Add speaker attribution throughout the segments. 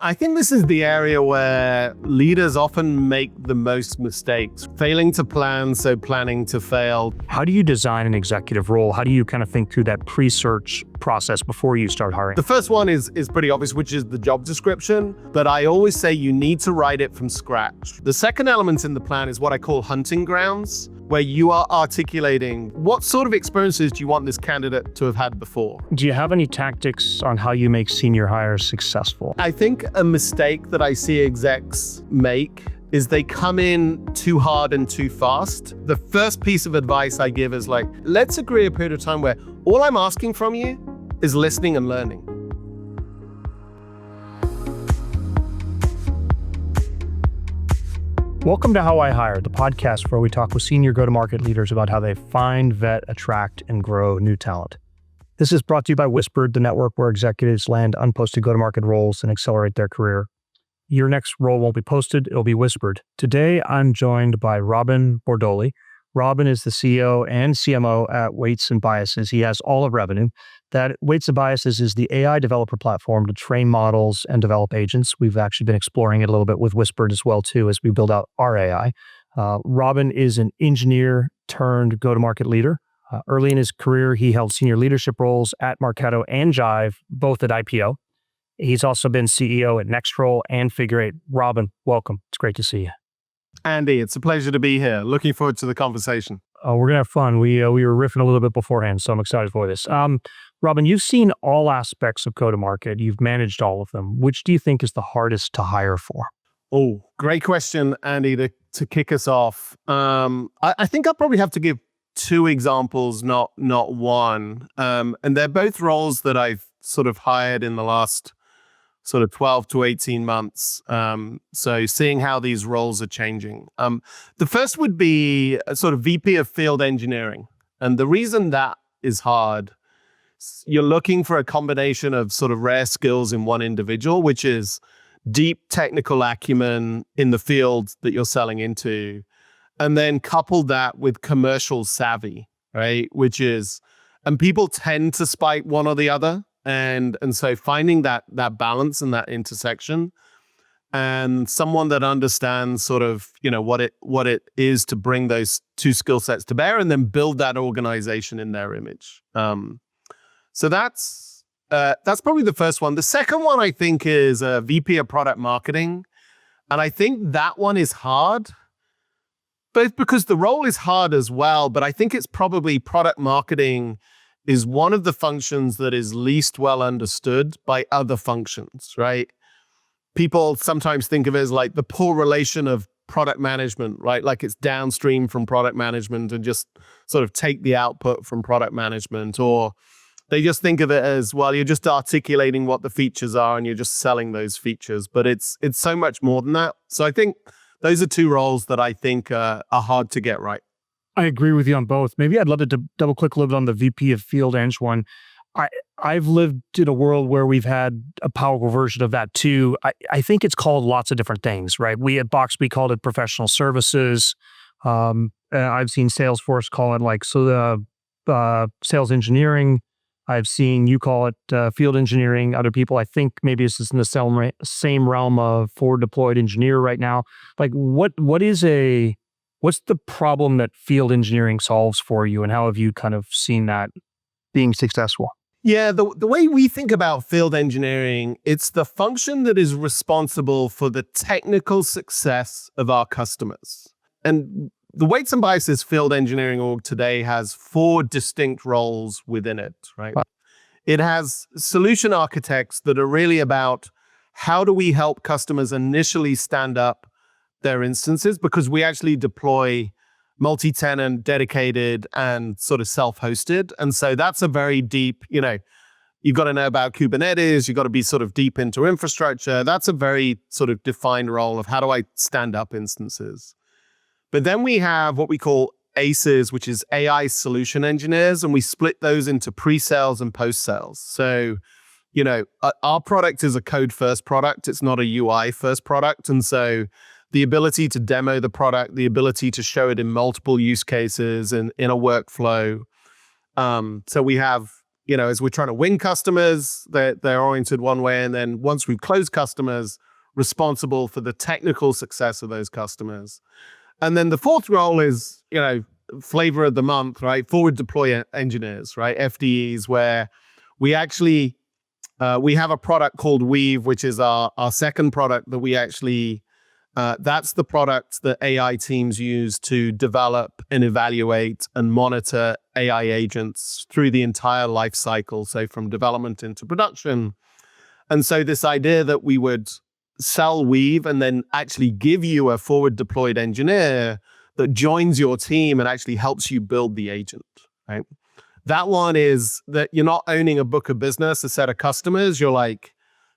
Speaker 1: I think this is the area where leaders often make the most mistakes, failing to plan, so planning to fail.
Speaker 2: How do you design an executive role? How do you kind of think through that pre-search process before you start hiring?
Speaker 1: The first one is pretty obvious, which is the job description, but I always say you need to write it from scratch. The second element in the plan is what I call hunting grounds, where you are articulating what sort of experiences do you want this candidate to have had before.
Speaker 2: Do you have any tactics on how you make senior hires successful?
Speaker 1: I think a mistake that I see execs make is they come in too hard and too fast. The first piece of advice I give is let's agree a period of time where all I'm asking from you is listening and learning.
Speaker 2: Welcome to How I Hire, the podcast where we talk with senior go-to-market leaders about how they find, vet, attract, and grow new talent. This is brought to you by Whispered, the network where executives land unposted go-to-market roles and accelerate their career. Your next role won't be posted, it'll be whispered. Today, I'm joined by Robin Bordoli. Robin is the CEO and CMO at Weights & Biases. He has all of revenue. That Weights & Biases is the AI developer platform to train models and develop agents. We've actually been exploring it a little bit with Whispered as well, too, as we build out our AI. Robin is an engineer turned go-to-market leader. Early in his career, he held senior leadership roles at Marketo and Jive, both at IPO. He's also been CEO at Nextroll and Figure 8. Robin, welcome. It's great to see you.
Speaker 1: Andy, it's a pleasure to be here. Looking forward to the conversation.
Speaker 2: We're going to have fun. We were riffing a little bit beforehand, so I'm excited for this. Robin, you've seen all aspects of go-to-market. You've managed all of them. Which do you think is the hardest to hire for?
Speaker 1: Oh, great question, Andy, to kick us off. I think I'll probably have to give two examples, not one. And they're both roles that I've sort of hired in the last sort of 12 to 18 months. So seeing how these roles are changing. The first would be a sort of VP of field engineering. And the reason that is hard, you're looking for a combination of sort of rare skills in one individual, which is deep technical acumen in the field that you're selling into, and then couple that with commercial savvy, right? And people tend to spike one or the other. And so finding that balance and that intersection, and someone that understands sort of, what it is to bring those two skill sets to bear and then build that organization in their image. So that's probably the first one. The second one, I think, is a VP of product marketing. And I think that one is hard, both because the role is hard as well, but I think it's probably product marketing is one of the functions that is least well understood by other functions, right? People sometimes think of it as like the poor relation of product management, right? Like it's downstream from product management and just sort of take the output from product management, or they just think of it as, well, you're just articulating what the features are and you're just selling those features, but it's so much more than that. So I think those are two roles that I think are hard to get right.
Speaker 2: I agree with you on both. Maybe I'd love to double click a little bit on the VP of Field Eng one. I've lived in a world where we've had a powerful version of that too. I think it's called lots of different things, right? We at Box, we called it professional services. I've seen Salesforce call it sales engineering. I've seen you call it field engineering. Other people, I think maybe this is in the same realm of forward deployed engineer right now. Like what's the problem that field engineering solves for you, and how have you kind of seen that being successful?
Speaker 1: Yeah, the way we think about field engineering, it's the function that is responsible for the technical success of our customers. And the Weights & Biases field engineering org today has 4 distinct roles within it, right? Wow. It has solution architects that are really about how do we help customers initially stand up their instances, because we actually deploy multi-tenant, dedicated, and sort of self-hosted. And so that's a very deep, you've got to know about Kubernetes, you've got to be sort of deep into infrastructure. That's a very sort of defined role of how do I stand up instances. But then we have what we call ACEs, which is AI solution engineers, and we split those into pre-sales and post-sales. So, our product is a code-first product. It's not a UI-first product. And so the ability to demo the product, the ability to show it in multiple use cases and in a workflow. So we have, as we're trying to win customers, they're oriented one way. And then once we've closed customers, responsible for the technical success of those customers. And then the fourth role is, flavor of the month, right? Forward deploy engineers, right? FDEs, where we actually, we have a product called Weave, which is our second product that we actually, that's the product that AI teams use to develop and evaluate and monitor AI agents through the entire life cycle. So from development into production. And so this idea that we would sell Weave and then actually give you a forward deployed engineer that joins your team and actually helps you build the agent, right? That one is that you're not owning a book of business, a set of customers. You're like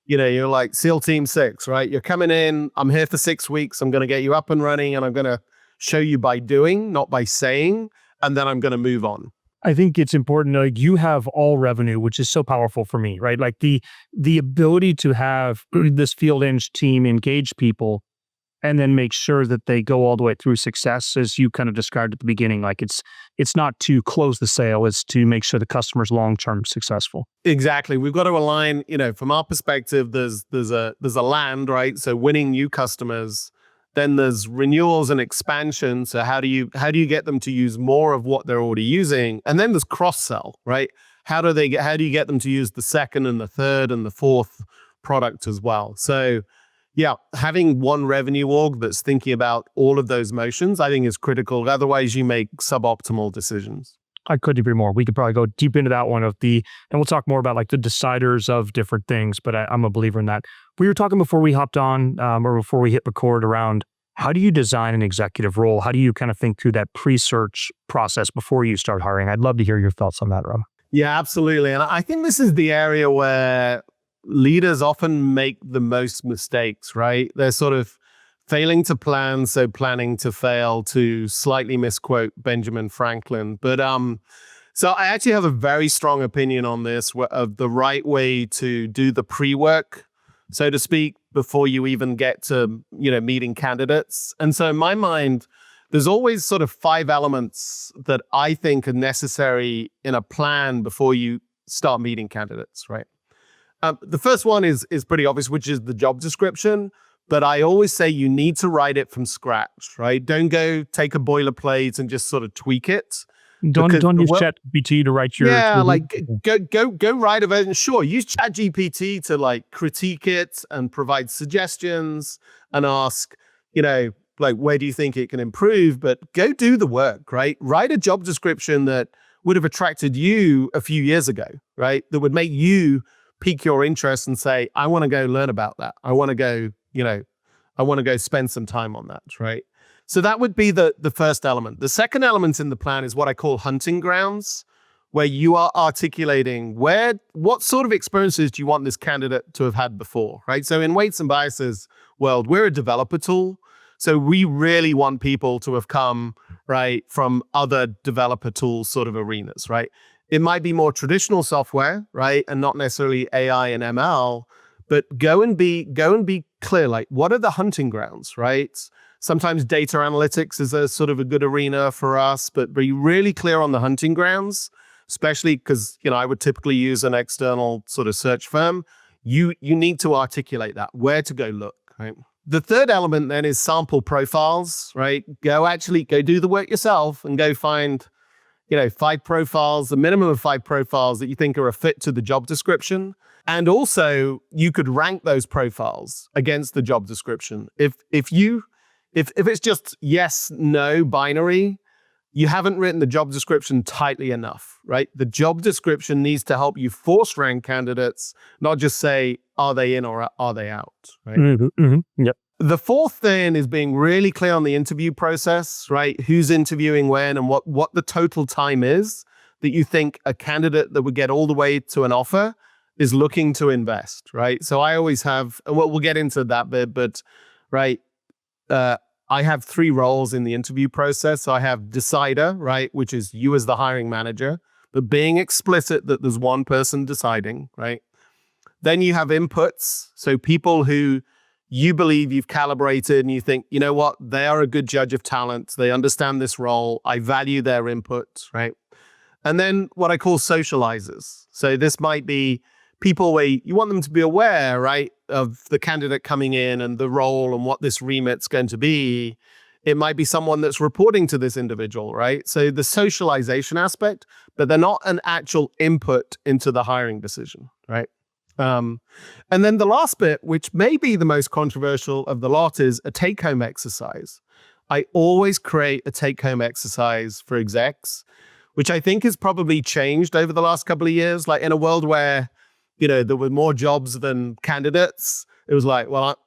Speaker 1: SEAL Team 6, right? You're coming in, I'm here for 6 weeks. I'm going to get you up and running, and I'm going to show you by doing, not by saying, and then I'm going to move on.
Speaker 2: I think it's important, like you have all revenue, which is so powerful for me, right? Like the ability to have this field eng team engage people and then make sure that they go all the way through success, as you kind of described at the beginning. Like it's not to close the sale, it's to make sure the customer's long-term successful.
Speaker 1: Exactly. We've got to align, from our perspective, there's a land, right? So winning new customers, then there's renewals and expansion. So how do you get them to use more of what they're already using? And then there's cross-sell, right? How do you get them to use the second and the third and the fourth product as well? So yeah, having one revenue org that's thinking about all of those motions, I think is critical. Otherwise, you make suboptimal decisions.
Speaker 2: I couldn't agree more. We could probably go deep into that one and we'll talk more about like the deciders of different things, but I'm a believer in that. We were talking before we hopped on or before we hit record around how do you design an executive role? How do you kind of think through that pre-search process before you start hiring? I'd love to hear your thoughts on that, Rob.
Speaker 1: Yeah, absolutely. And I think this is the area where leaders often make the most mistakes, right? They're sort of failing to plan, so planning to fail, to slightly misquote Benjamin Franklin. But so I actually have a very strong opinion on this of the right way to do the pre-work, so to speak, before you even get to, meeting candidates. And so in my mind, there's always sort of 5 elements that I think are necessary in a plan before you start meeting candidates, right? The first one is pretty obvious, which is the job description. But I always say you need to write it from scratch, right? Don't go take a boilerplate and just sort of tweak it.
Speaker 2: Don't use ChatGPT to write your...
Speaker 1: Yeah, go write a version. Sure, use ChatGPT to like critique it and provide suggestions and ask, where do you think it can improve? But go do the work, right? Write a job description that would have attracted you a few years ago, right? That would make you pique your interest and say, I want to go learn about that. I want to go, I want to go spend some time on that, right? So that would be the first element. The second element in the plan is what I call hunting grounds, where you are articulating what sort of experiences do you want this candidate to have had before, right? So in Weights and Biases world, we're a developer tool. So we really want people to have come, right, from other developer tools sort of arenas, right? It might be more traditional software, right? And not necessarily AI and ML, but go and be clear, like what are the hunting grounds, right? Sometimes data analytics is a sort of a good arena for us, but be really clear on the hunting grounds, especially because, I would typically use an external sort of search firm. You need to articulate that, where to go look, right? The third element then is sample profiles, right? Go do the work yourself and go find, 5 profiles, a minimum of 5 profiles that you think are a fit to the job description. And also you could rank those profiles against the job description. If it's just yes, no binary, you haven't written the job description tightly enough, right? The job description needs to help you force rank candidates, not just say, are they in or are they out, right?
Speaker 2: Mm-hmm, mm-hmm, yep.
Speaker 1: The fourth thing is being really clear on the interview process, right? Who's interviewing when and what the total time is that you think a candidate that would get all the way to an offer is looking to invest, right? So I always have, and we'll get into that bit, but right, I have 3 roles in the interview process. So I have decider, right, which is you as the hiring manager, but being explicit that there's one person deciding, right? Then you have inputs, so people who you believe you've calibrated and you think, you know what, they are a good judge of talent. They understand this role. I value their input, right? And then what I call socializers. So this might be people where you want them to be aware, right, of the candidate coming in and the role and what this remit's going to be. It might be someone that's reporting to this individual, right? So the socialization aspect, but they're not an actual input into the hiring decision, right? And then the last bit, which may be the most controversial of the lot, is a take-home exercise. I always create a take-home exercise for execs, which I think has probably changed over the last couple of years. Like in a world where, there were more jobs than candidates, it was like, well,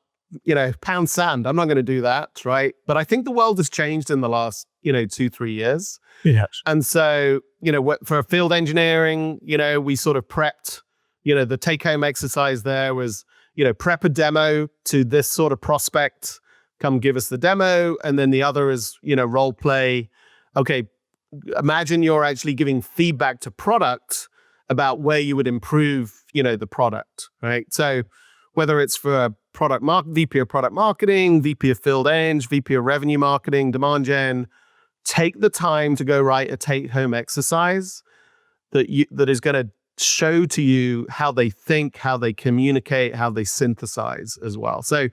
Speaker 1: pound sand, I'm not going to do that, right? But I think the world has changed in the last, 2-3 years.
Speaker 2: Yes.
Speaker 1: And so, for field engineering, we sort of prepped, the take-home exercise there was, prep a demo to this sort of prospect, come give us the demo. And then the other is, role play. Okay, imagine you're actually giving feedback to product about where you would improve, the product, right? So whether it's for VP of product marketing, VP of field eng, VP of revenue marketing, demand gen, take the time to go write a take-home exercise that is going to show to you how they think, how they communicate, how they synthesize as well. So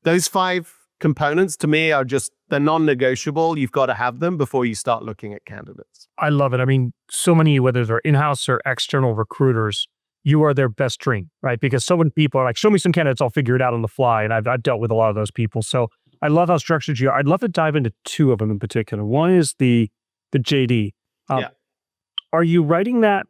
Speaker 1: those 5 components to me are they're non-negotiable. You've got to have them before you start looking at candidates.
Speaker 2: I love it. I mean, so many, whether they're in-house or external recruiters, you are their best dream, right? Because so many people are like, show me some candidates, I'll figure it out on the fly. And I've dealt with a lot of those people. So I love how structured you are. I'd love to dive into 2 of them in particular. One is the JD. Are you writing that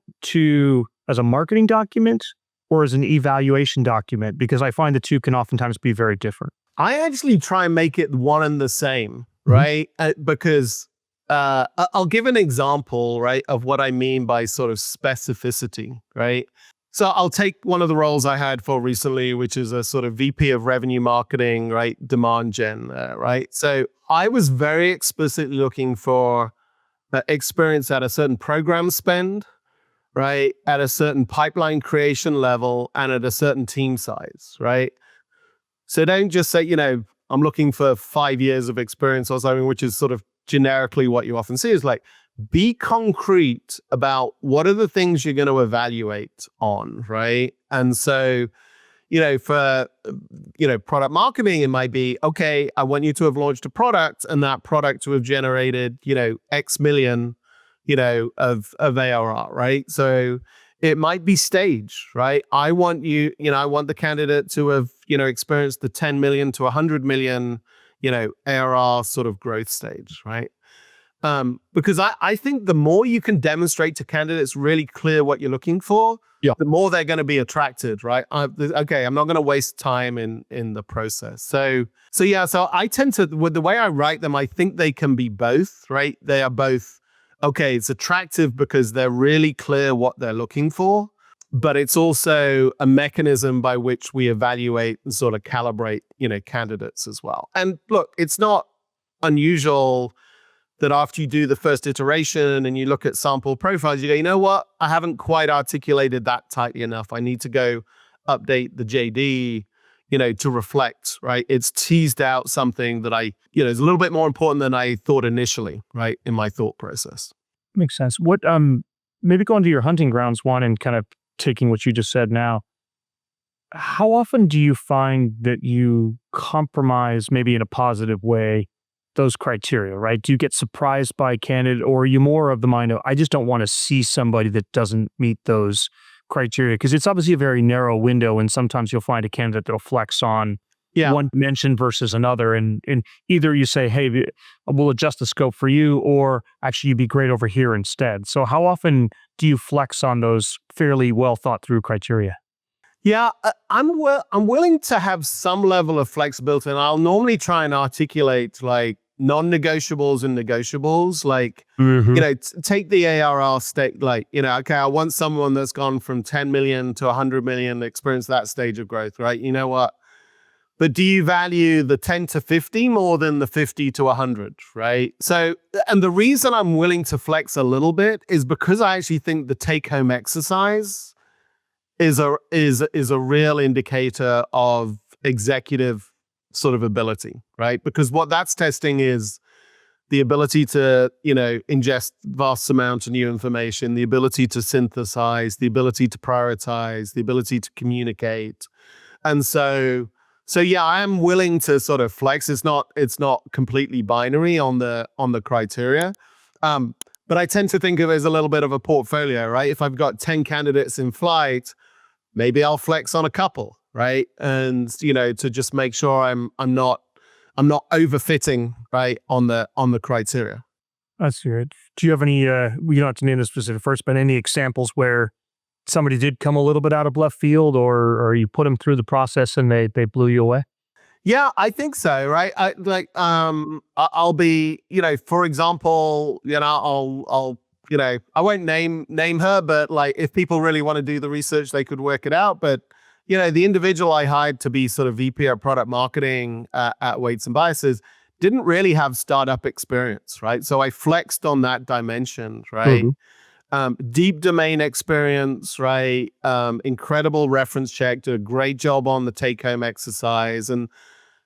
Speaker 2: as a marketing document or as an evaluation document? Because I find the 2 can oftentimes be very different.
Speaker 1: I actually try and make it one and the same, right? Because I'll give an example, right, of what I mean by sort of specificity, right? So I'll take one of the roles I had for recently, which is a sort of VP of revenue marketing, right? Demand gen, right? So I was very explicitly looking for experience at a certain program spend, right? At a certain pipeline creation level and at a certain team size, right? So don't just say, I'm looking for 5 years of experience or something, which is sort of generically what you often see. Is like, be concrete about what are the things you're going to evaluate on, right? And so, for, product marketing, it might be, okay, I want you to have launched a product and that product to have generated, X million, of ARR, right? So it might be stage, right? I want I want the candidate to have, experienced the 10 million to 100 million, ARR sort of growth stage, right? Because I think the more you can demonstrate to candidates really clear what you're looking for, the more they're going to be attracted, right? I'm not going to waste time in the process. So I tend to, with the way I write them, I think they can be both, right? They are both, okay, it's attractive because they're really clear what they're looking for, but it's also a mechanism by which we evaluate and sort of calibrate, candidates as well. And look, it's not unusual that after you do the first iteration and you look at sample profiles, you go, you know what? I haven't quite articulated that tightly enough. I need to go update the JD, to reflect, right? It's teased out something that is a little bit more important than I thought initially, right? In my thought process.
Speaker 2: Makes sense. What, maybe going to your hunting grounds one and kind of taking what you just said now, how often do you find that you compromise maybe in a positive way those criteria, right? Do you get surprised by a candidate or are you more of the mind of, I just don't want to see somebody that doesn't meet those criteria? Because it's obviously a very narrow window and sometimes you'll find a candidate that'll flex on one dimension versus another. And either you say, hey, we'll adjust the scope for you, or actually you'd be great over here instead. So how often do you flex on those fairly well thought through criteria?
Speaker 1: Yeah, I'm willing to have some level of flexibility, and I'll normally try and articulate like non-negotiables and negotiables. Like, take the ARR state. Like, okay, I want someone that's gone from 10 million to 100 million, experience that stage of growth, right? You know what? But do you value the 10 to 50 more than the 50 to 100, right? So, and the reason I'm willing to flex a little bit is because I actually think the take-home exercise is a real indicator of executive sort of ability, right? Because what that's testing is, the ability to, ingest vast amounts of new information, the ability to synthesize, the ability to prioritize, the ability to communicate. And so yeah, I am willing to sort of flex. It's not completely binary on the criteria. But I tend to think of it as a little bit of a portfolio, right? If I've got 10 candidates in flight, maybe I'll flex on a couple, right? And, to just make sure I'm not overfitting, right, on the criteria.
Speaker 2: That's good. Do you have any, we don't have to name the specific first, but any examples where somebody did come a little bit out of left field or you put them through the process and they blew you away?
Speaker 1: Yeah, I think so, right? I'll be, for example, I'll I won't name her, but like if people really want to do the research, they could work it out. But the individual I hired to be sort of VP of product marketing at Weights and Biases didn't really have startup experience, right? So I flexed on that dimension, right?
Speaker 2: Mm-hmm.
Speaker 1: Deep domain experience, right? Incredible reference check, did a great job on the take-home exercise. And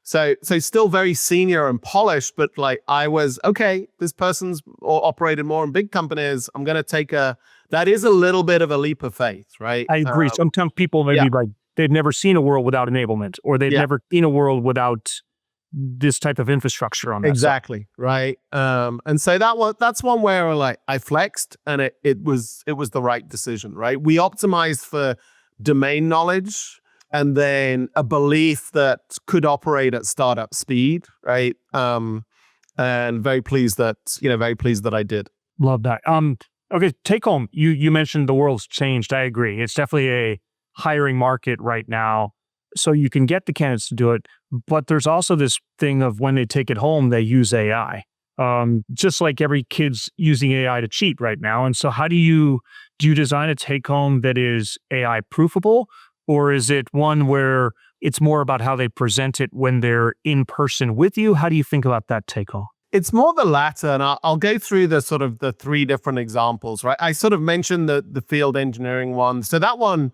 Speaker 1: so still very senior and polished, but like I was, okay, this person's operated more in big companies. I'm going to take that is a little bit of a leap of faith, right?
Speaker 2: I agree. Sometimes people maybe like they've never seen a world without enablement, or they've never seen a world without this type of infrastructure on that.
Speaker 1: Exactly.
Speaker 2: Side.
Speaker 1: Right. And so that's one where like I flexed and it was the right decision, right? We optimized for domain knowledge and then a belief that could operate at startup speed, right? And very pleased that I did.
Speaker 2: Love that. Okay, take home. You mentioned the world's changed. I agree. It's definitely a hiring market right now. So you can get the candidates to do it, but there's also this thing of when they take it home, they use AI. Just like every kid's using AI to cheat right now. And so how do you design a take home that is AI proofable, or is it one where it's more about how they present it when they're in person with you? How do you think about that take home?
Speaker 1: It's more the latter, and I'll go through the sort of the three different examples, right? I sort of mentioned the field engineering one. So that one,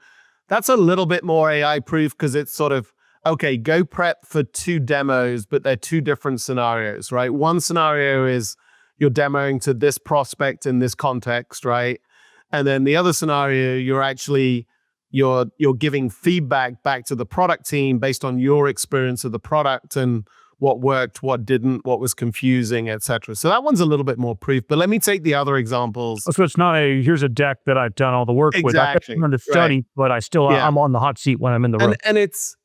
Speaker 1: that's a little bit more AI proof because it's sort of, okay, go prep for 2 demos, but they're 2 different scenarios, right? One scenario is you're demoing to this prospect in this context, right? And then the other scenario, you're giving feedback back to the product team based on your experience of the product and what worked, what didn't, what was confusing, etc. So that one's a little bit more proof. But let me take the other examples.
Speaker 2: So it's not here's a deck that I've done all the work with. I've done the study, right. But I'm on the hot seat when I'm in the room.
Speaker 1: And it's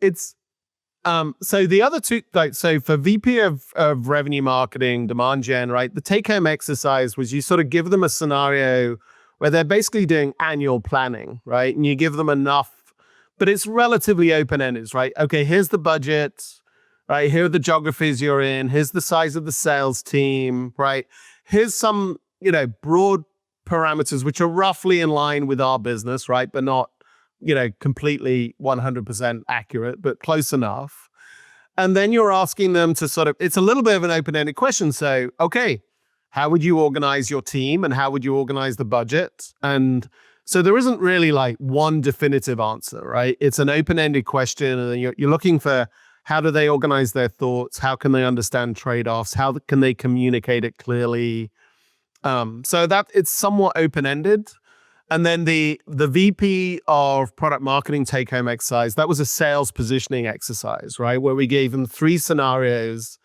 Speaker 1: so the other two, like, so for VP of revenue marketing, demand gen, right? The take home exercise was you sort of give them a scenario where they're basically doing annual planning, right? And you give them enough, but it's relatively open-ended, right? Okay, here's the budget. Right, here are the geographies you're in. Here's the size of the sales team, right? Here's some, broad parameters which are roughly in line with our business, right? But not, completely 100% accurate, but close enough. And then you're asking them to sort of, it's a little bit of an open-ended question. So, okay, how would you organize your team and how would you organize the budget? And so there isn't really like one definitive answer, right? It's an open-ended question, and then you're looking for, how do they organize their thoughts? How can they understand trade-offs? How can they communicate it clearly? So that it's somewhat open-ended. And then the VP of product marketing take-home exercise, that was a sales positioning exercise, right? Where we gave them 3 scenarios.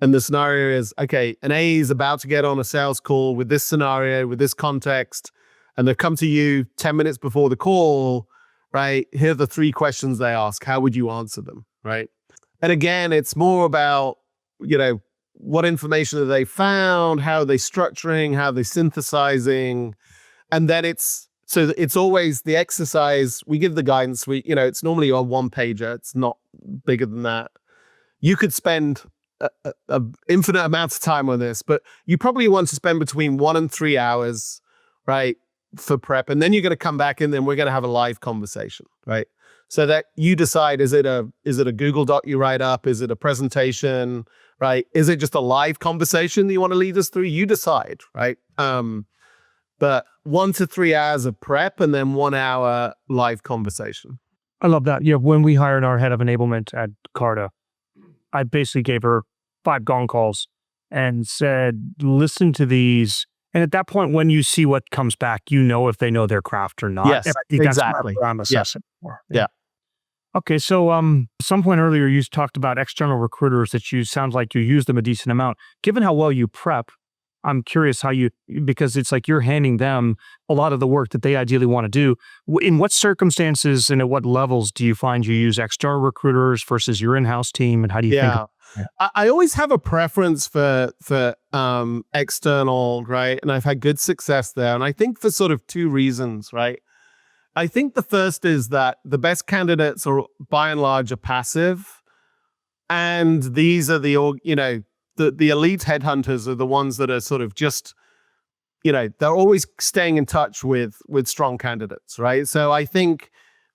Speaker 1: And the scenario is, okay, an A is about to get on a sales call with this scenario, with this context, and they come to you 10 minutes before the call, right? Here are the 3 questions they ask. How would you answer them, right? And again, it's more about, what information have they found? How are they structuring? How are they synthesizing? And then it's always the exercise. We give the guidance. It's normally a 1-pager. It's not bigger than that. You could spend an infinite amount of time on this, but you probably want to spend between 1 and 3 hours, right, for prep. And then you're going to come back and then we're going to have a live conversation, right? So that you decide, is it a Google Doc you write up? Is it a presentation, right? Is it just a live conversation that you want to lead us through? You decide, right? But 1 to 3 hours of prep and then 1 hour live conversation.
Speaker 2: I love that. Yeah, when we hired our head of enablement at Carta, I basically gave her 5 gong calls and said, listen to these. And at that point, when you see what comes back, you know if they know their craft or not.
Speaker 1: Yes,
Speaker 2: And I think
Speaker 1: exactly.
Speaker 2: that's what I'm assessing for.
Speaker 1: Yeah.
Speaker 2: Okay, so some point earlier you talked about external recruiters that you sounds like you use them a decent amount. Given how well you prep, I'm curious how you, because it's like you're handing them a lot of the work that they ideally want to do. In what circumstances and at what levels do you find you use external recruiters versus your in-house team, and how do you think?
Speaker 1: I always have a preference for external, right? And I've had good success there. And I think for sort of two reasons, right? I think the first is that the best candidates are by and large are passive. And these are the elite headhunters are the ones that are sort of just, they're always staying in touch with strong candidates, right? So I think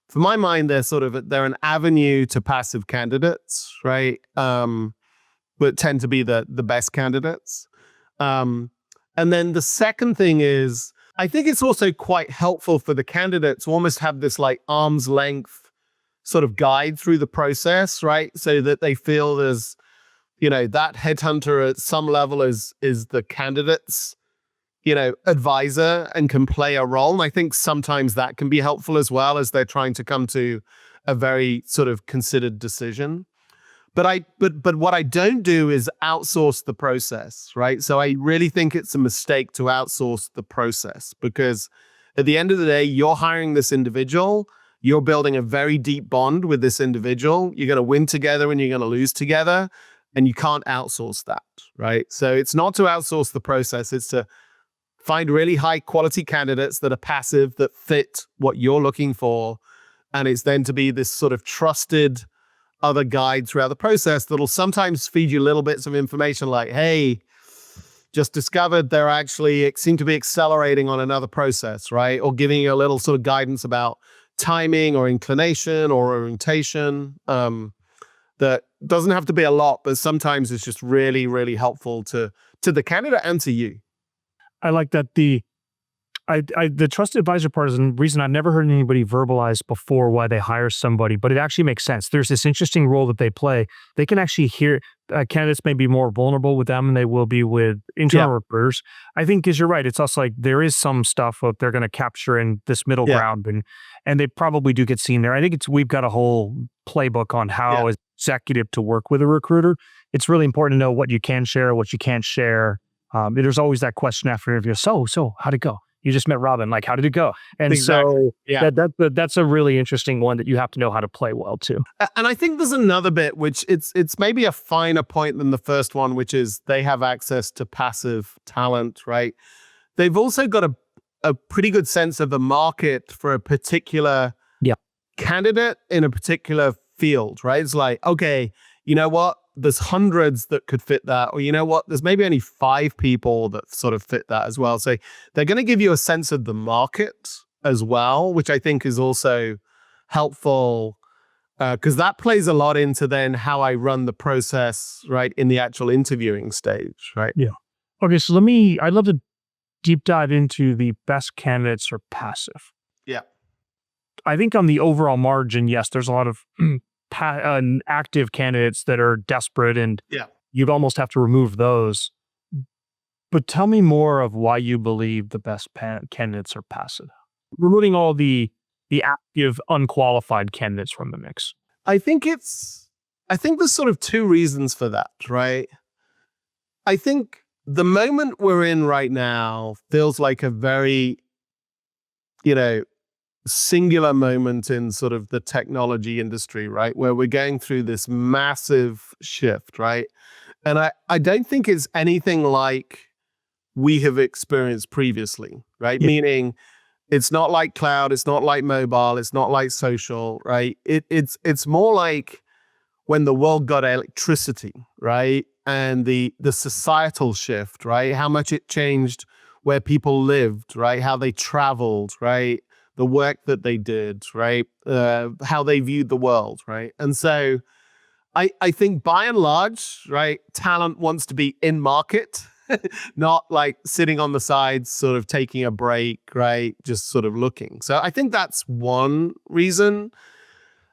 Speaker 1: for my mind, they're an avenue to passive candidates, right? But tend to be the best candidates. And then the second thing is, I think it's also quite helpful for the candidates to almost have this like arm's length sort of guide through the process, right? So that they feel there's, that headhunter at some level is the candidate's, advisor and can play a role. And I think sometimes that can be helpful as well as they're trying to come to a very sort of considered decision. But what I don't do is outsource the process, right? So I really think it's a mistake to outsource the process, because at the end of the day, you're hiring this individual, you're building a very deep bond with this individual. You're going to win together and you're going to lose together, and you can't outsource that, right? So it's not to outsource the process, it's to find really high quality candidates that are passive, that fit what you're looking for. And it's then to be this sort of trusted other guide throughout the process that'll sometimes feed you little bits of information like, hey, just discovered they're actually seem to be accelerating on another process, right? Or giving you a little sort of guidance about timing or inclination or orientation. That doesn't have to be a lot, but sometimes it's just really, really helpful to the candidate and to you.
Speaker 2: I like that the trusted advisor part is a reason I've never heard anybody verbalize before why they hire somebody, but it actually makes sense. There's this interesting role that they play. They can actually hear candidates may be more vulnerable with them than they will be with internal recruiters. I think, because you're right, it's also like there is some stuff that they're going to capture in this middle ground, and they probably do get seen there. I think we've got a whole playbook on how as executive to work with a recruiter. It's really important to know what you can share, what you can't share. There's always that question after an interview. So how'd it go? You just met Robin. Like, how did it go? And so that's a really interesting one that you have to know how to play well too.
Speaker 1: And I think there's another bit, which it's maybe a finer point than the first one, which is they have access to passive talent, right? They've also got a pretty good sense of the market for a particular candidate in a particular field, right? It's like, okay, you know what? There's hundreds that could fit that. Or you know what? There's maybe only 5 people that sort of fit that as well. So they're going to give you a sense of the market as well, which I think is also helpful, because that plays a lot into then how I run the process, right, in the actual interviewing stage, right?
Speaker 2: Yeah. Okay, so I'd love to deep dive into the best candidates are passive.
Speaker 1: Yeah.
Speaker 2: I think on the overall margin, yes, there's a lot of active candidates that are desperate, and you'd almost have to remove those. But tell me more of why you believe the best candidates are passive, removing all the active, unqualified candidates from the mix.
Speaker 1: I think there's sort of 2 reasons for that, right? I think the moment we're in right now feels like a very, singular moment in sort of the technology industry, right? Where we're going through this massive shift, right? And I don't think it's anything like we have experienced previously, right? Yeah. Meaning it's not like cloud, it's not like mobile, it's not like social, right? It's more like when the world got electricity, right? And the societal shift, right? How much it changed where people lived, right? How they traveled, right? The work that they did, right? How they viewed the world, right? And so I think by and large, right, talent wants to be in market, not like sitting on the sides, sort of taking a break, right? Just sort of looking. So I think that's one reason.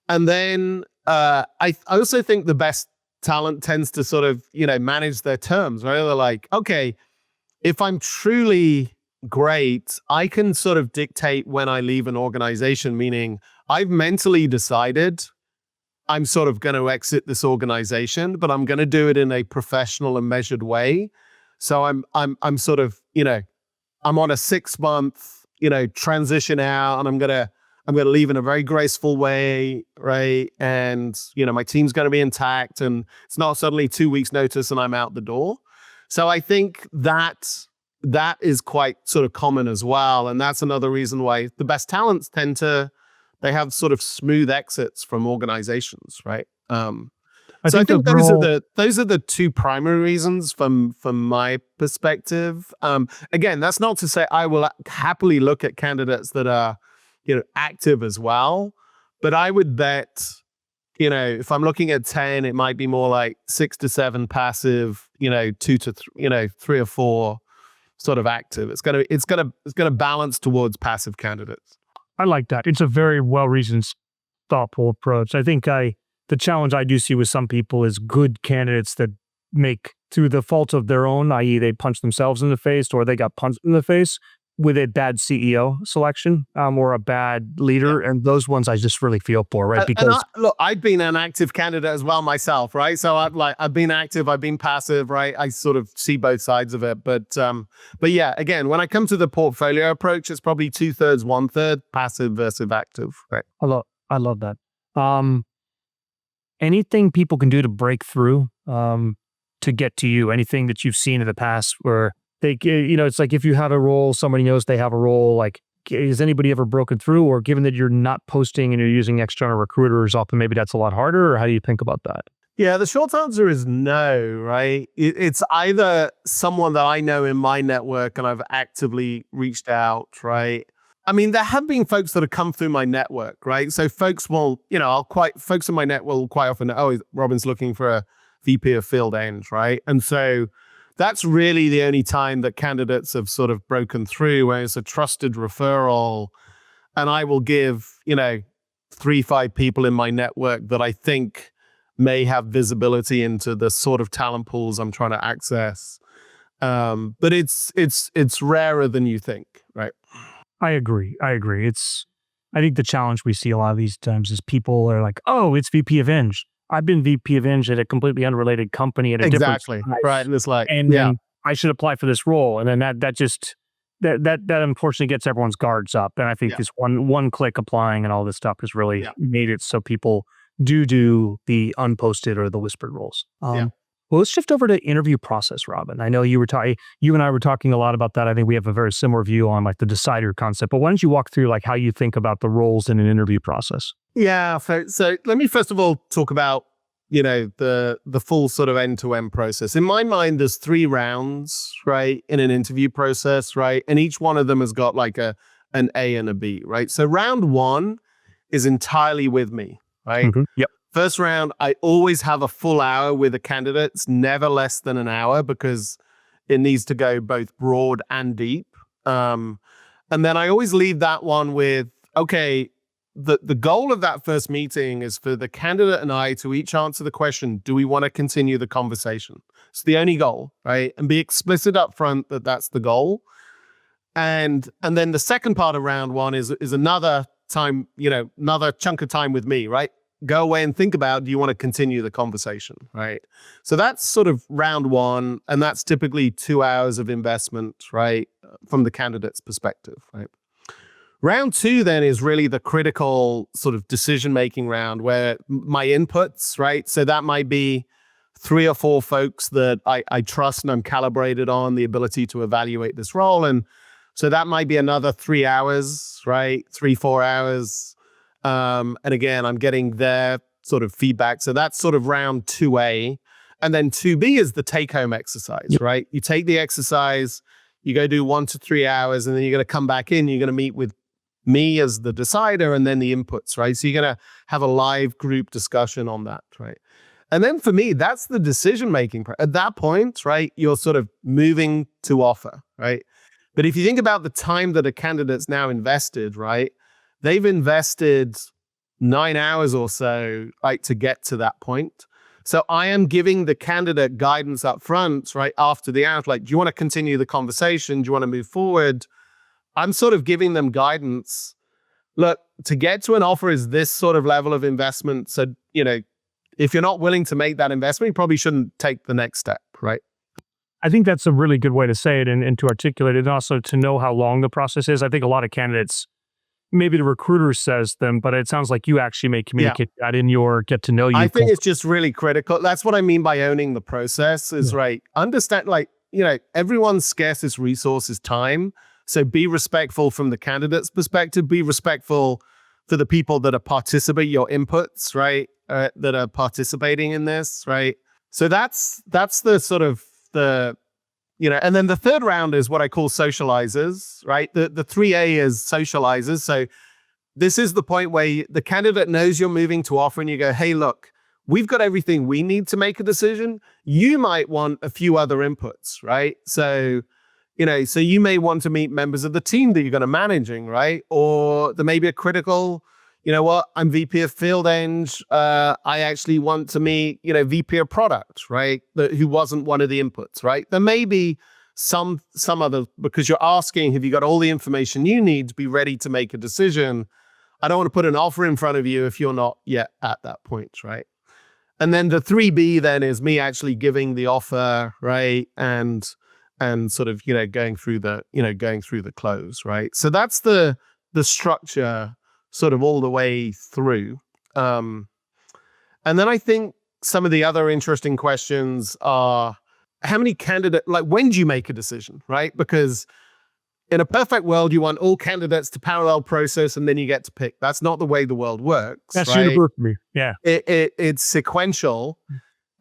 Speaker 1: And then I also think the best talent tends to sort of, manage their terms, right? They're like, okay, if I'm truly great, I can sort of dictate when I leave an organization, meaning I've mentally decided I'm sort of going to exit this organization, but I'm going to do it in a professional and measured way. So I'm sort of, I'm on a 6-month, transition out, and I'm going to leave in a very graceful way, right? And, my team's going to be intact, and it's not suddenly 2 weeks notice and I'm out the door. So I think that is quite sort of common as well. And that's another reason why the best talents they have sort of smooth exits from organizations, right? I think those are the two primary reasons from my perspective. Again, that's not to say I will happily look at candidates that are, active as well, but I would bet, if I'm looking at 10, it might be more like 6 to 7 passive, 2 to 3 or 4 sort of active. It's gonna balance towards passive candidates.
Speaker 2: I like that. It's a very well-reasoned, thoughtful approach. I think the challenge I do see with some people is good candidates that make, through the fault of their own, i.e. they punch themselves in the face or they got punched in the face with a bad CEO selection or a bad leader. Yeah. And those ones I just really feel for, right? Because
Speaker 1: look, I've been an active candidate as well myself, right? So I've been active, I've been passive, right? I sort of see both sides of it. But yeah, again, when I come to the portfolio approach, it's probably 2/3, 1/3 passive versus active, right?
Speaker 2: I love that. Anything people can do to break through to get to you? Anything that you've seen in the past where they, it's like if you have a role, somebody knows they have a role, like, has anybody ever broken through? Or given that you're not posting and you're using external recruiters, often maybe that's a lot harder, or how do you think about that?
Speaker 1: Yeah, the short answer is no, right? It's either someone that I know in my network and I've actively reached out, right? I mean, there have been folks that have come through my network, right? So folks will, folks in my network will quite often know, oh, Robin's looking for a VP of field eng, right? And so that's really the only time that candidates have sort of broken through, where it's a trusted referral. And I will give, 3-5 people in my network that I think may have visibility into the sort of talent pools I'm trying to access. But it's rarer than you think, right?
Speaker 2: I agree. I think the challenge we see a lot of these times is people are like, oh, it's VP of Eng. I've been VP of Eng at a completely unrelated company at a different size.
Speaker 1: Right. And it's like,
Speaker 2: then I should apply for this role. And then that unfortunately gets everyone's guards up. And I think this one click applying and all this stuff has really made it so people do the unposted or the whispered roles. Well, let's shift over to interview process, Robin. I know you and I were talking a lot about that. I think we have a very similar view on like the decider concept, but why don't you walk through like how you think about the roles in an interview process?
Speaker 1: Yeah. So let me first of all talk about, the full sort of end-to-end process. In my mind, there's 3 rounds, right, in an interview process, right? And each one of them has got like an A and a B, right? So round 1 is entirely with me, right?
Speaker 2: Mm-hmm. Yep.
Speaker 1: First round, I always have a full hour with a candidate. It's never less than an hour because it needs to go both broad and deep. And then I always leave that one with, okay, the goal of that first meeting is for the candidate and I to each answer the question, do we want to continue the conversation? It's the only goal, right? And be explicit up front that that's the goal. And then the second part of round 1 is another time, another chunk of time with me, right? Go away and think about, do you want to continue the conversation, right? So that's sort of round 1, and that's typically 2 hours of investment, right, from the candidate's perspective, right? Round 2 then is really the critical sort of decision-making round where my inputs, right? So that might be 3 or 4 folks that I trust and I'm calibrated on the ability to evaluate this role. And so that might be another 3 hours, right? 3-4 hours. And again, I'm getting their sort of feedback. So that's sort of round 2A. And then 2B is the take-home exercise, right? You take the exercise, you go do 1 to 3 hours, and then you're going to come back in, you're going to meet with me as the decider and then the inputs, right? So you're going to have a live group discussion on that, right? And then for me, that's the decision-making. At that point, right, you're sort of moving to offer, right? But if you think about the time that a candidate's now invested, right, they've invested 9 hours or so, right, to get to that point. So I am giving the candidate guidance up front, right? After the out, like, do you want to continue the conversation? Do you want to move forward? I'm sort of giving them guidance. Look, to get to an offer is this sort of level of investment. So, if you're not willing to make that investment, you probably shouldn't take the next step, right?
Speaker 2: I think that's a really good way to say it and to articulate it, and also to know how long the process is. I think a lot of candidates, maybe the recruiter says them, but it sounds like you actually may communicate that in your get to know you.
Speaker 1: I think it's just really critical. That's what I mean by owning the process is, right, understand, everyone's scarcest resource is time. So be respectful from the candidate's perspective, be respectful for the people that are your inputs, right, that are participating in this, right? So that's the sort of and then the third round is what I call socializers, right? The 3A is socializers. So this is the point where the candidate knows you're moving to offer and you go, hey, look, we've got everything we need to make a decision. You might want a few other inputs, right? So, so you may want to meet members of the team that you're going to managing, right? Or there may be a critical, I'm VP of Field Eng. I actually want to meet, VP of Product, right? Who wasn't one of the inputs, right? There may be some other, because you're asking, have you got all the information you need to be ready to make a decision? I don't want to put an offer in front of you if you're not yet at that point, right? And then the 3B then is me actually giving the offer, right? And sort of, going through the close, right? So that's the structure sort of all the way through. And then I think some of the other interesting questions are, how many candidates, when do you make a decision, right? Because in a perfect world, you want all candidates to parallel process and then you get to pick. That's not the way the world works.
Speaker 2: That's
Speaker 1: right?
Speaker 2: universal for me. Yeah.
Speaker 1: It's sequential.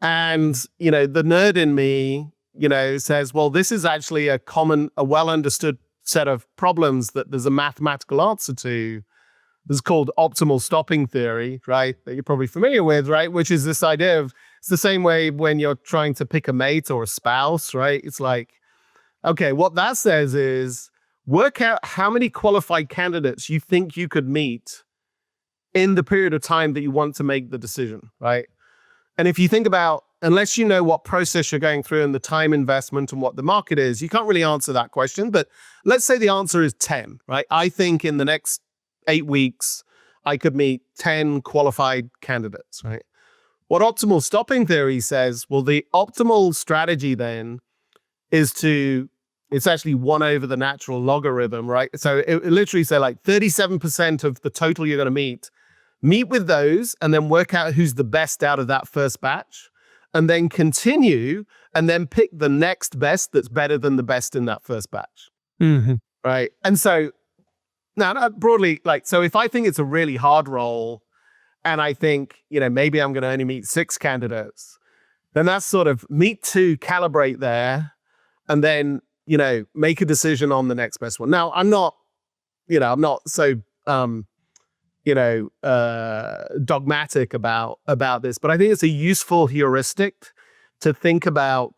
Speaker 1: And, the nerd in me, says, well, this is actually a well understood set of problems that there's a mathematical answer to. This is called optimal stopping theory, right? That you're probably familiar with, right? Which is this idea of, it's the same way when you're trying to pick a mate or a spouse, right? It's like, okay, what that says is work out how many qualified candidates you think you could meet in the period of time that you want to make the decision, right? And if you think about, unless you know what process you're going through and the time investment and what the market is, you can't really answer that question. But let's say the answer is 10, right? I think in the next 8 weeks, I could meet 10 qualified candidates, right? What optimal stopping theory says, well, the optimal strategy then is it's actually 1 over the natural logarithm, right? So it literally say 37% of the total you're going to meet with those and then work out who's the best out of that first batch and then continue and then pick the next best that's better than the best in that first batch, right? And so now broadly, so if I think it's a really hard role and I think, maybe I'm going to only meet 6 candidates, then that's sort of meet 2, calibrate there, and then, make a decision on the next best one. Now, I'm not so, dogmatic about this, but I think it's a useful heuristic to think about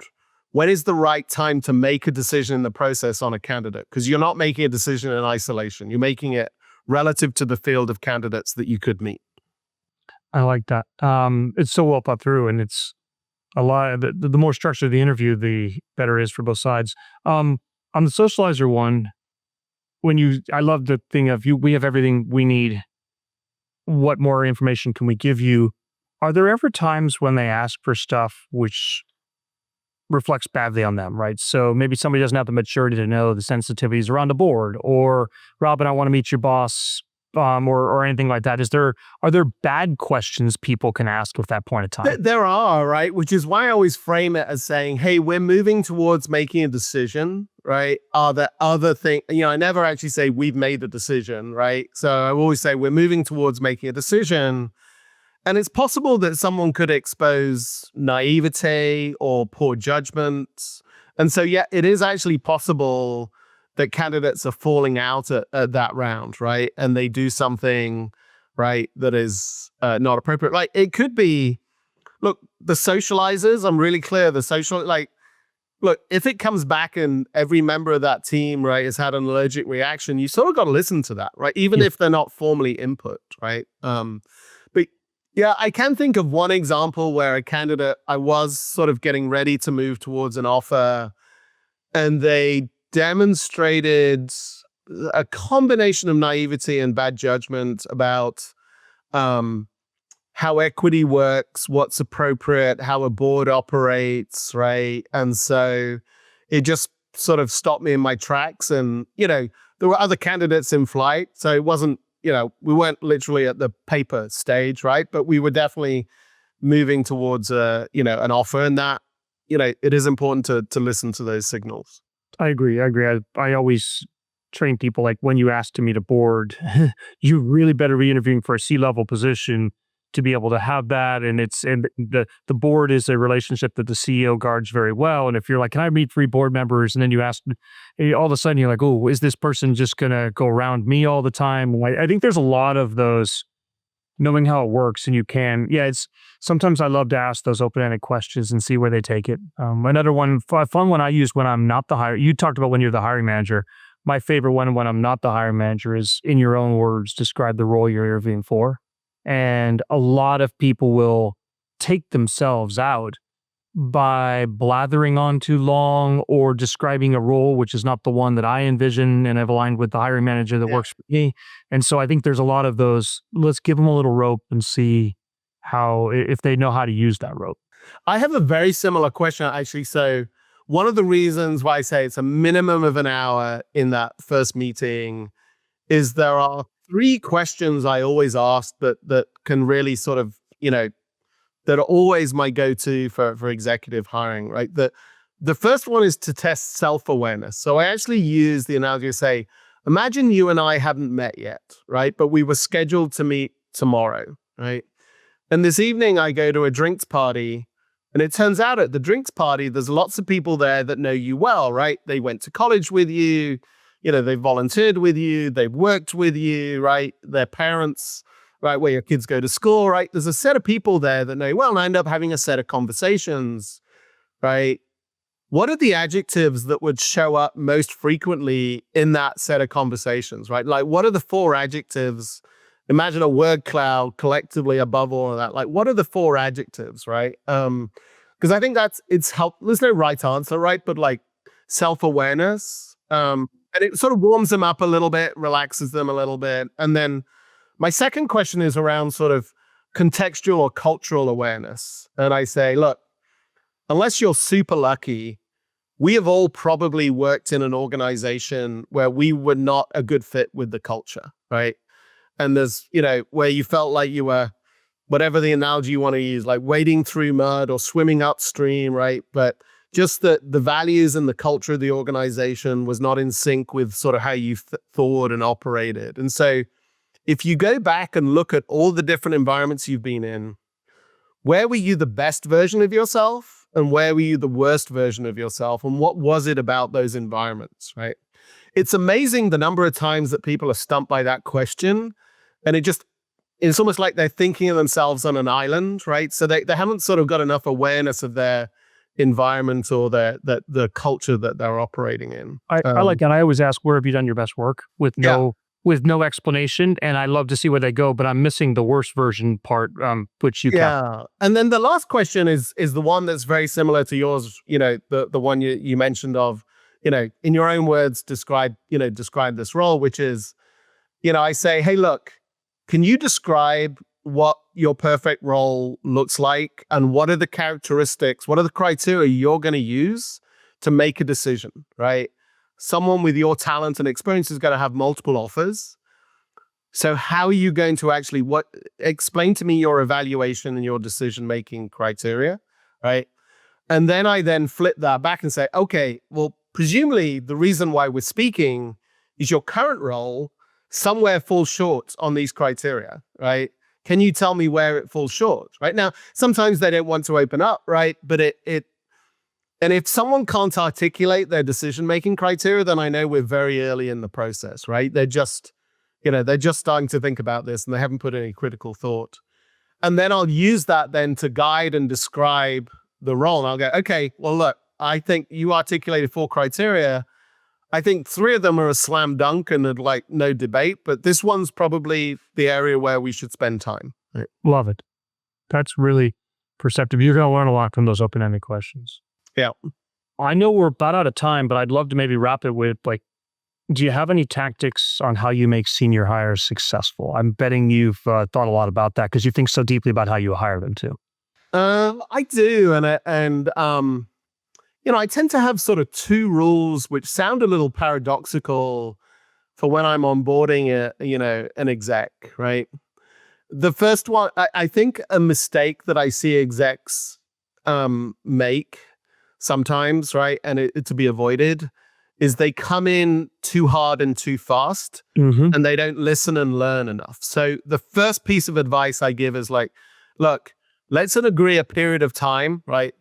Speaker 1: when is the right time to make a decision in the process on a candidate, because you're not making a decision in isolation. You're making it relative to the field of candidates that you could meet.
Speaker 2: I like that. It's so well thought through, and it's a lot. The more structured the interview, the better it is for both sides. On the socializer one, I love the thing of we have everything we need. What more information can we give you? Are there ever times when they ask for stuff which reflects badly on them, right? So maybe somebody doesn't have the maturity to know the sensitivities around a board, or Robin, I want to meet your boss, or anything like that. Are there bad questions people can ask at that point of time?
Speaker 1: There are, right? Which is why I always frame it as saying, hey, we're moving towards making a decision, right? Are there other things? I never actually say we've made a decision, right? So I always say we're moving towards making a decision. And it's possible that someone could expose naivete or poor judgment. And so, yeah, it is actually possible that candidates are falling out at that round, right? And they do something, right, that is not appropriate. Like, it could be, look, the socializers, I'm really clear, look, if it comes back and every member of that team, right, has had an allergic reaction, you sort of got to listen to that, right? Even if they're not formally input, right? But Yeah, I can think of one example where a candidate, I was sort of getting ready to move towards an offer, and they demonstrated a combination of naivety and bad judgment about um, how equity works, what's appropriate, how a board operates, right? And so it just sort of stopped me in my tracks. And, there were other candidates in flight. So it wasn't, we weren't literally at the paper stage, right? But we were definitely moving towards an offer, and that, it is important to listen to those signals.
Speaker 2: I agree. I always train people like when you ask to meet a board, you really better be interviewing for a C-level position to be able to have that. And the board is a relationship that the CEO guards very well. And if you're like, can I meet 3 board members? And then you ask, all of a sudden you're like, oh, is this person just going to go around me all the time? I think there's a lot of those, knowing how it works, and it's sometimes I love to ask those open-ended questions and see where they take it. Another one, fun one I use when I'm not the hiring. You talked about when you're the hiring manager. My favorite one when I'm not the hiring manager is, in your own words, describe the role you're interviewing for. And a lot of people will take themselves out by blathering on too long or describing a role which is not the one that I envision and have aligned with the hiring manager that works for me. And so I think there's a lot of those, let's give them a little rope and see if they know how to use that rope.
Speaker 1: I have a very similar question, actually. So one of the reasons why I say it's a minimum of an hour in that first meeting is there are 3 questions I always ask that can really sort of, that are always my go-to for executive hiring, right? The first one is to test self-awareness. So I actually use the analogy to say, imagine you and I hadn't met yet, right? But we were scheduled to meet tomorrow, right? And this evening I go to a drinks party, and it turns out at the drinks party, there's lots of people there that know you well, right? They went to college with you, they volunteered with you, they've worked with you, right? Their parents, right, where your kids go to school, right? There's a set of people there that know you well, and I end up having a set of conversations, right? What are the adjectives that would show up most frequently in that set of conversations, right? Like, what are the 4 adjectives? Imagine a word cloud collectively above all of that. Like, what are the 4 adjectives, right? Because I think there's no right answer, right? But like self-awareness, and it sort of warms them up a little bit, relaxes them a little bit. And then my second question is around sort of contextual or cultural awareness. And I say, look, unless you're super lucky, we have all probably worked in an organization where we were not a good fit with the culture, right? And there's, where you felt like you were, whatever the analogy you want to use, like wading through mud or swimming upstream, right? But just that the values and the culture of the organization was not in sync with sort of how you thought and operated. And so if you go back and look at all the different environments you've been in, where were you the best version of yourself and where were you the worst version of yourself? And what was it about those environments, right? It's amazing the number of times that people are stumped by that question. And it's almost like they're thinking of themselves on an island, right? So they haven't sort of got enough awareness of their environment or the culture that they're operating in.
Speaker 2: I like that. I always ask, where have you done your best work with no explanation? And I love to see where they go, but I'm missing the worst version part, which you
Speaker 1: kept. And then the last question is the one that's very similar to yours, the one you mentioned of, in your own words, describe this role, which is, I say, hey, look, can you describe what your perfect role looks like and what are the characteristics, what are the criteria you're going to use to make a decision, right? Someone with your talent and experience is going to have multiple offers. So how are you going to actually explain to me your evaluation and your decision-making criteria, right? And then I flip that back and say, okay, well, presumably the reason why we're speaking is your current role somewhere falls short on these criteria, right? Can you tell me where it falls short, right? Now, sometimes they don't want to open up, right? But and if someone can't articulate their decision-making criteria, then I know we're very early in the process, right? They're just starting to think about this and they haven't put any critical thought. And then I'll use that then to guide and describe the role. And I'll go, okay, well, look, I think you articulated 4 criteria. I think 3 of them are a slam dunk and like no debate, but this one's probably the area where we should spend time. Right?
Speaker 2: Love it. That's really perceptive. You're going to learn a lot from those open-ended questions.
Speaker 1: Yeah.
Speaker 2: I know we're about out of time, but I'd love to maybe wrap it with do you have any tactics on how you make senior hires successful? I'm betting you've thought a lot about that because you think so deeply about how you hire them too.
Speaker 1: I do. I tend to have sort of two rules which sound a little paradoxical for when I'm onboarding an exec, right? The first one, I think a mistake that I see execs make sometimes, right, and it to be avoided, is they come in too hard and too fast, and they don't listen and learn enough. So the first piece of advice I give is look, let's agree a period of time, right?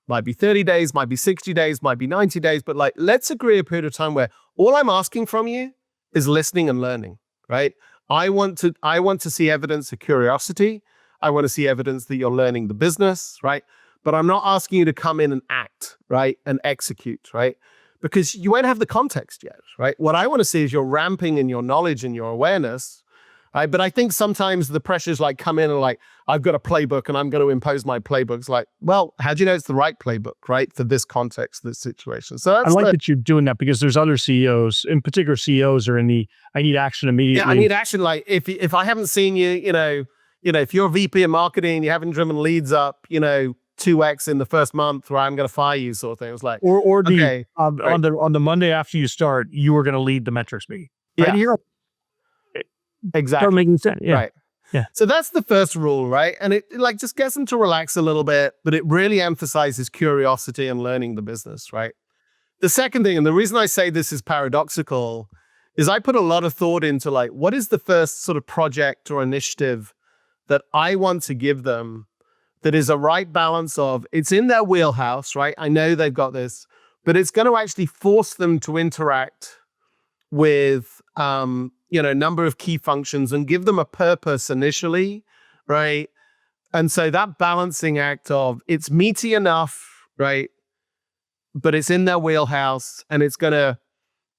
Speaker 1: Might be 30 days, might be 60 days, might be 90 days, but let's agree a period of time where all I'm asking from you is listening and learning, right? I want to see evidence of curiosity. I want to see evidence that you're learning the business, right? But I'm not asking you to come in and act, right? And execute, right? Because you won't have the context yet, right? What I want to see is you're ramping in your knowledge and your awareness, right? But I think sometimes the pressures come in and I've got a playbook and I'm going to impose my playbooks. Well, how do you know it's the right playbook, right? For this context, this situation. So that's
Speaker 2: that you're doing that because there's other CEOs, in particular CEOs are in the, I need action immediately.
Speaker 1: Yeah, I need action. If I haven't seen you, if you're a VP of marketing, you haven't driven leads up, 2x in the first month, where I'm going to fire you, sort of thing. It was
Speaker 2: okay,
Speaker 1: right.
Speaker 2: on the Monday after you start, you were going to lead the metrics meeting.
Speaker 1: Yeah,
Speaker 2: right here.
Speaker 1: Exactly.
Speaker 2: Start making sense. Yeah.
Speaker 1: Right.
Speaker 2: Yeah.
Speaker 1: So that's the first rule, right? And it just gets them to relax a little bit, but it really emphasizes curiosity and learning the business, right? The second thing, and the reason I say this is paradoxical, is I put a lot of thought into what is the first sort of project or initiative that I want to give them that is a right balance of, it's in their wheelhouse, right? I know they've got this, but it's going to actually force them to interact with, a number of key functions and give them a purpose initially, right? And so that balancing act of it's meaty enough, right? But it's in their wheelhouse and it's going to,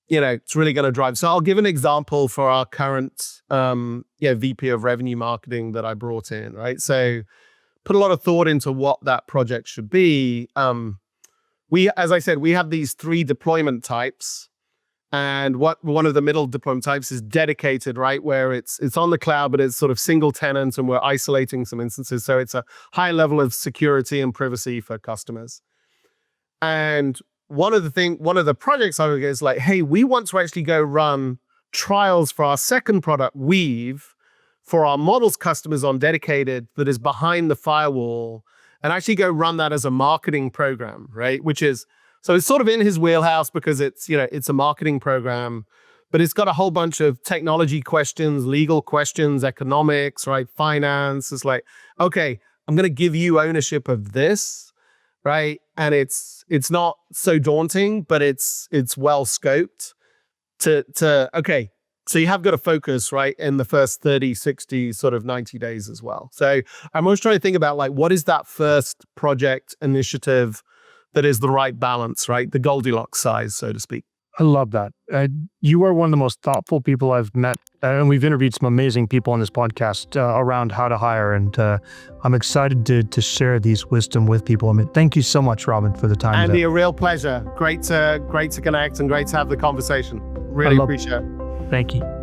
Speaker 1: it's really going to drive. So I'll give an example for our current, VP of revenue marketing that I brought in, right? So put a lot of thought into what that project should be. As I said, we have these 3 deployment types. And one of the middle deployment types is dedicated, right? Where it's on the cloud, but it's sort of single tenant and we're isolating some instances. So it's a high level of security and privacy for customers. And one of the projects I would go is hey, we want to actually go run trials for our second product, Weave, for our models customers on dedicated that is behind the firewall, and actually go run that as a marketing program, right? So it's sort of in his wheelhouse because it's a marketing program, but it's got a whole bunch of technology questions, legal questions, economics, right? Finance. It's okay, I'm going to give you ownership of this, right? And it's not so daunting, but it's well scoped okay. So you have got to focus, right, in the first 30, 60, sort of 90 days as well. So I'm always trying to think about what is that first project initiative that is the right balance, right? The Goldilocks size, so to speak.
Speaker 2: I love that. You are one of the most thoughtful people I've met, and we've interviewed some amazing people on this podcast around how to hire, and I'm excited to share these wisdom with people. Thank you so much, Robin, for the time.
Speaker 1: Andy, a real pleasure. Great to connect and great to have the conversation. Really appreciate it.
Speaker 2: Thank you.